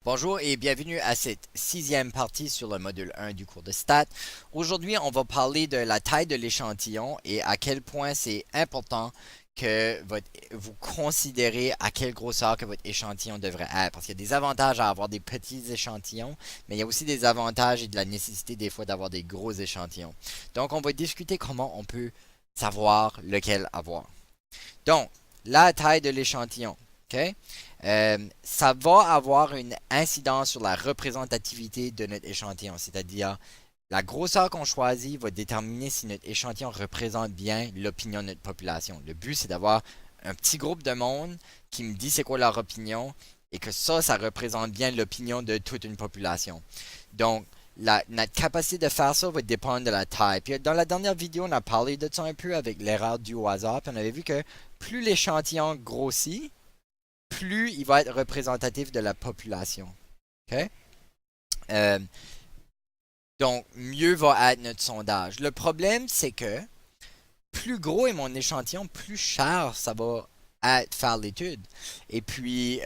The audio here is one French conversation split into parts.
Bonjour et bienvenue à cette sixième partie sur le module 1 du cours de stats. Aujourd'hui, on va parler de la taille de l'échantillon et à quel point c'est important que vous considérez à quelle grosseur que votre échantillon devrait être. Parce qu'il y a des avantages à avoir des petits échantillons, mais il y a aussi des avantages et de la nécessité des fois d'avoir des gros échantillons. Donc, on va discuter comment on peut savoir lequel avoir. Donc, la taille de l'échantillon. OK? Ça va avoir une incidence sur la représentativité de notre échantillon, c'est-à-dire la grosseur qu'on choisit va déterminer si notre échantillon représente bien l'opinion de notre population. Le but, c'est d'avoir un petit groupe de monde qui me dit c'est quoi leur opinion et que ça représente bien l'opinion de toute une population. Donc, notre capacité de faire ça va dépendre de la taille. Puis dans la dernière vidéo, on a parlé de ça un peu avec l'erreur due au hasard. Puis on avait vu que plus l'échantillon grossit, plus il va être représentatif de la population. OK? Euh, donc, mieux va être notre sondage. Le problème, c'est que plus gros est mon échantillon, plus cher ça va être faire l'étude. Et puis,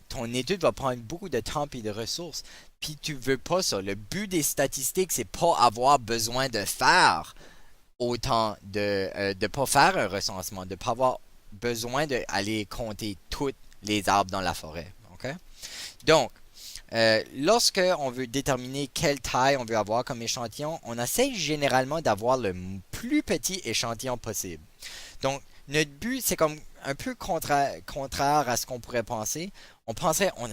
ton étude va prendre beaucoup de temps et de ressources. Puis, tu veux pas ça. Le but des statistiques, c'est pas avoir besoin de faire autant de pas faire un recensement, de pas avoir besoin d'aller compter toutes les arbres dans la forêt. OK? Donc, lorsque on veut déterminer quelle taille on veut avoir comme échantillon, on essaie généralement d'avoir le plus petit échantillon possible. Donc, notre but, c'est comme un peu contraire à ce qu'on pourrait penser. On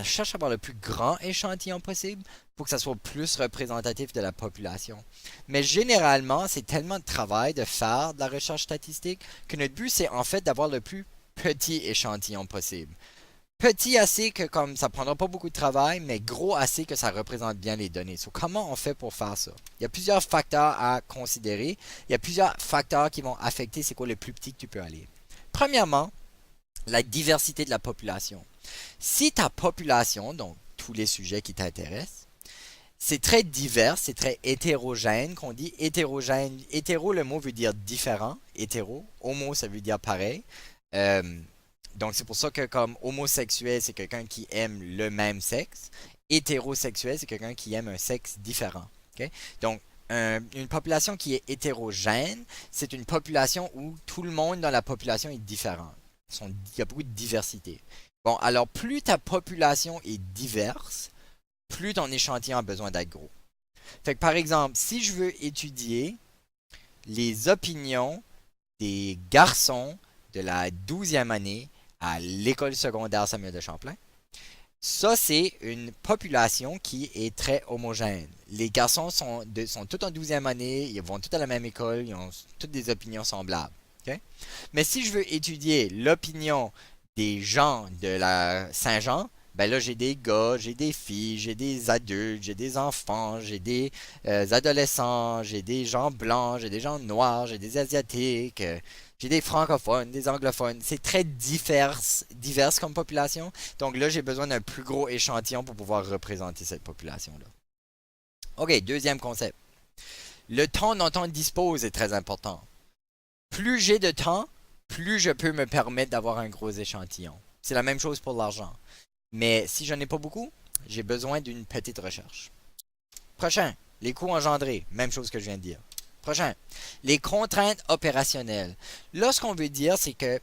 cherche à avoir le plus grand échantillon possible pour que ça soit plus représentatif de la population. Mais généralement, c'est tellement de travail de faire de la recherche statistique que notre but, c'est en fait d'avoir le plus petit échantillon possible. Petit assez que comme ça prendra pas beaucoup de travail, mais gros assez que ça représente bien les données. So, comment on fait pour faire ça? Il y a plusieurs facteurs à considérer. Il y a plusieurs facteurs qui vont affecter c'est quoi le plus petit que tu peux aller. Premièrement, la diversité de la population. Si ta population, donc tous les sujets qui t'intéressent, c'est très divers, c'est très hétérogène, qu'on dit hétérogène. Hétéro, le mot veut dire différent, hétéro. Homo, ça veut dire pareil. Euh, donc, c'est pour ça que comme homosexuel, c'est quelqu'un qui aime le même sexe. Hétérosexuel, c'est quelqu'un qui aime un sexe différent. OK? Donc, une population qui est hétérogène, c'est une population où tout le monde dans la population est différent. Il y a beaucoup de diversité. Bon, alors plus ta population est diverse, plus ton échantillon a besoin d'être gros. Fait que par exemple, si je veux étudier les opinions des garçons de la 12e année à l'école secondaire Samuel de Champlain. Ça, c'est une population qui est très homogène. Les garçons sont tous en 12e année, ils vont tous à la même école, ils ont toutes des opinions semblables. Okay? Mais si je veux étudier l'opinion des gens de la Saint-Jean, ben là, j'ai des gars, j'ai des filles, j'ai des adultes, j'ai des enfants, j'ai des adolescents, j'ai des gens blancs, j'ai des gens noirs, j'ai des asiatiques, j'ai des francophones, des anglophones. C'est très divers comme population. Donc là, j'ai besoin d'un plus gros échantillon pour pouvoir représenter cette population-là. OK, deuxième concept. Le temps dont on dispose est très important. Plus j'ai de temps, plus je peux me permettre d'avoir un gros échantillon. C'est la même chose pour l'argent. Mais si je n'en ai pas beaucoup, j'ai besoin d'une petite recherche. Prochain, les coûts engendrés. Même chose que je viens de dire. Prochain, les contraintes opérationnelles. Là, ce qu'on veut dire, c'est que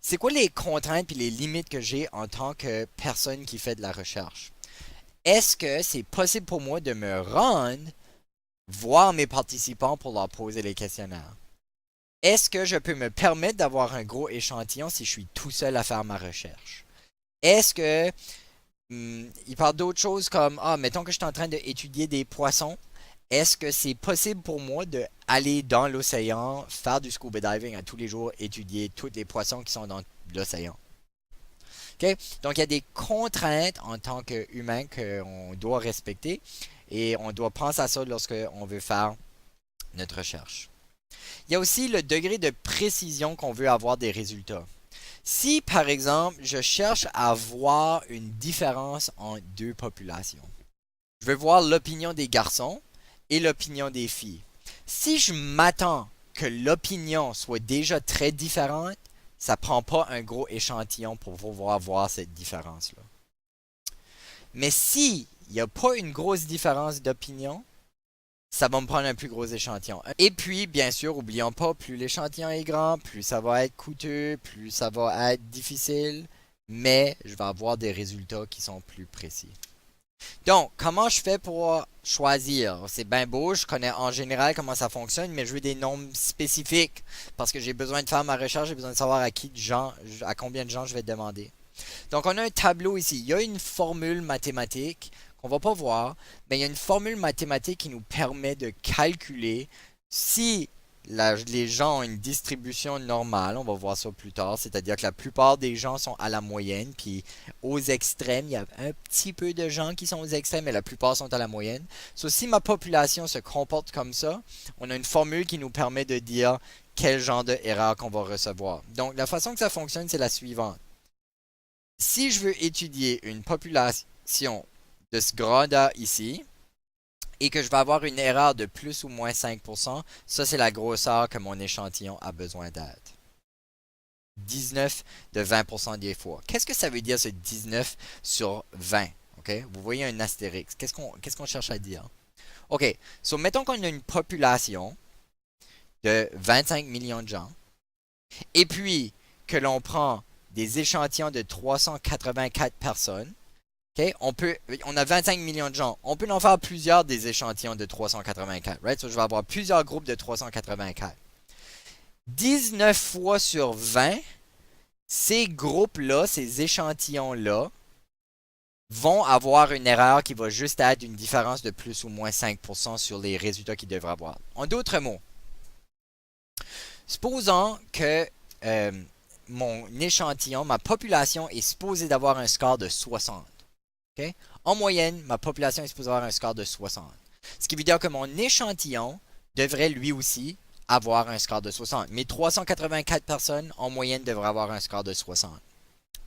c'est quoi les contraintes et les limites que j'ai en tant que personne qui fait de la recherche? Est-ce que c'est possible pour moi de me rendre, voir mes participants pour leur poser les questionnaires? Est-ce que je peux me permettre d'avoir un gros échantillon si je suis tout seul à faire ma recherche? Est-ce que il parle d'autres choses comme mettons que je suis en train d'étudier des poissons. Est-ce que c'est possible pour moi d'aller dans l'océan, faire du scuba diving à tous les jours, étudier tous les poissons qui sont dans l'océan? OK? Donc, il y a des contraintes en tant qu'humain qu'on doit respecter et on doit penser à ça lorsqu'on veut faire notre recherche. Il y a aussi le degré de précision qu'on veut avoir des résultats. Si, par exemple, je cherche à voir une différence entre deux populations, je veux voir l'opinion des garçons et l'opinion des filles. Si je m'attends que l'opinion soit déjà très différente, ça prend pas un gros échantillon pour pouvoir voir cette différence-là. Mais si il n'y a pas une grosse différence d'opinion, ça va me prendre un plus gros échantillon. Et puis, bien sûr, oublions pas, plus l'échantillon est grand, plus ça va être coûteux, plus ça va être difficile, mais je vais avoir des résultats qui sont plus précis. Donc, comment je fais pour choisir? C'est bien beau, je connais en général comment ça fonctionne, mais je veux des nombres spécifiques parce que j'ai besoin de faire ma recherche, j'ai besoin de savoir à combien de gens je vais demander. Donc, on a un tableau ici. Il y a une formule mathématique qu'on va pas voir, mais il y a une formule mathématique qui nous permet de calculer si les gens ont une distribution normale. On va voir ça plus tard, c'est-à-dire que la plupart des gens sont à la moyenne, puis aux extrêmes, il y a un petit peu de gens qui sont aux extrêmes, mais la plupart sont à la moyenne. So, si ma population se comporte comme ça, on a une formule qui nous permet de dire quel genre d'erreur qu'on va recevoir. Donc, la façon que ça fonctionne, c'est la suivante. Si je veux étudier une population de ce grandeur ici, et que je vais avoir une erreur de plus ou moins 5%, ça c'est la grosseur que mon échantillon a besoin d'être. 19 de 20% des fois. Qu'est-ce que ça veut dire ce 19 sur 20? Okay? Vous voyez un astérix. Qu'est-ce qu'on cherche à dire? OK, so mettons qu'on a une population de 25 millions de gens, et puis que l'on prend des échantillons de 384 personnes. Okay? On a 25 millions de gens. On peut en faire plusieurs des échantillons de 384. Right? So, je vais avoir plusieurs groupes de 384. 19 fois sur 20, ces groupes-là, ces échantillons-là, vont avoir une erreur qui va juste être une différence de plus ou moins 5% sur les résultats qu'ils devraient avoir. En d'autres mots, supposons que mon échantillon, ma population est supposée d'avoir un score de 60. Okay? En moyenne, ma population est supposée avoir un score de 60. Ce qui veut dire que mon échantillon devrait lui aussi avoir un score de 60. Mes 384 personnes, en moyenne, devraient avoir un score de 60.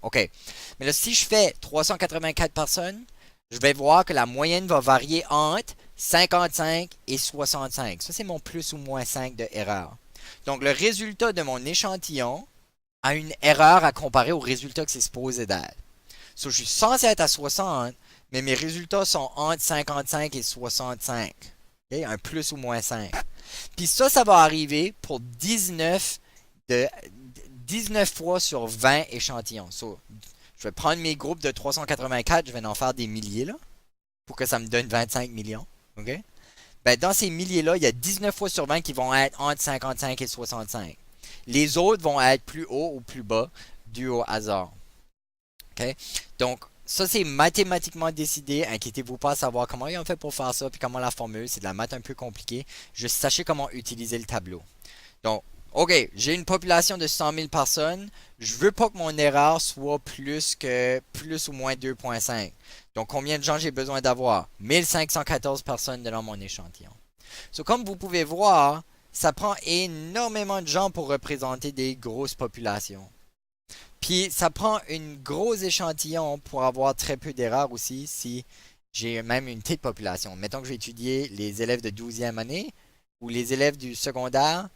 OK. Mais là, si je fais 384 personnes, je vais voir que la moyenne va varier entre 55 et 65. Ça, c'est mon plus ou moins 5 de erreur. Donc, le résultat de mon échantillon a une erreur à comparer au résultat que c'est supposé d'être. So, je suis censé être à 60, mais mes résultats sont entre 55 et 65. Okay? Un plus ou moins 5. Puis ça va arriver pour 19 fois sur 20 échantillons. So, je vais prendre mes groupes de 384, je vais en faire des milliers là, pour que ça me donne 25 millions. Okay? Ben, dans ces milliers-là, il y a 19 fois sur 20 qui vont être entre 55 et 65. Les autres vont être plus haut ou plus bas dû au hasard. Okay? Donc, ça c'est mathématiquement décidé. Inquiétez-vous pas à savoir comment ils ont fait pour faire ça, puis comment la formule. C'est de la maths un peu compliquée. Juste sachez comment utiliser le tableau. Donc, OK, j'ai une population de 100 000 personnes. Je veux pas que mon erreur soit plus ou moins 2,5. Donc, combien de gens j'ai besoin d'avoir? 1514 personnes dans mon échantillon. So, comme vous pouvez voir, ça prend énormément de gens pour représenter des grosses populations. Puis ça prend une gros échantillon pour avoir très peu d'erreurs aussi si j'ai même une petite population. Mettons que je vais étudier les élèves de 12e année ou les élèves du secondaire.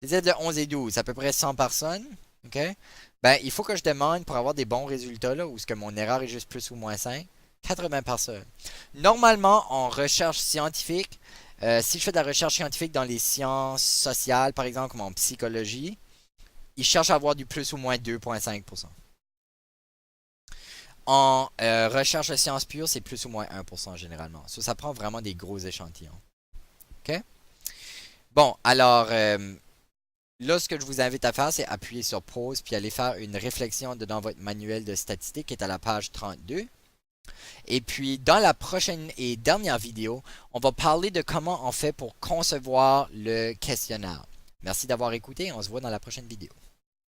Les élèves de 11 et 12, à peu près 100 personnes. Okay? Ben, il faut que je demande pour avoir des bons résultats là, où est-ce que mon erreur est juste plus ou moins 5. 80 personnes. Normalement, en recherche scientifique, si je fais de la recherche scientifique dans les sciences sociales, par exemple, comme en psychologie, ils cherchent à avoir du plus ou moins 2,5%. En recherche de sciences pures, c'est plus ou moins 1% généralement. Ça prend vraiment des gros échantillons. OK? Bon, alors, là, ce que je vous invite à faire, c'est appuyer sur pause puis aller faire une réflexion dans votre manuel de statistiques qui est à la page 32. Et puis, dans la prochaine et dernière vidéo, on va parler de comment on fait pour concevoir le questionnaire. Merci d'avoir écouté et on se voit dans la prochaine vidéo.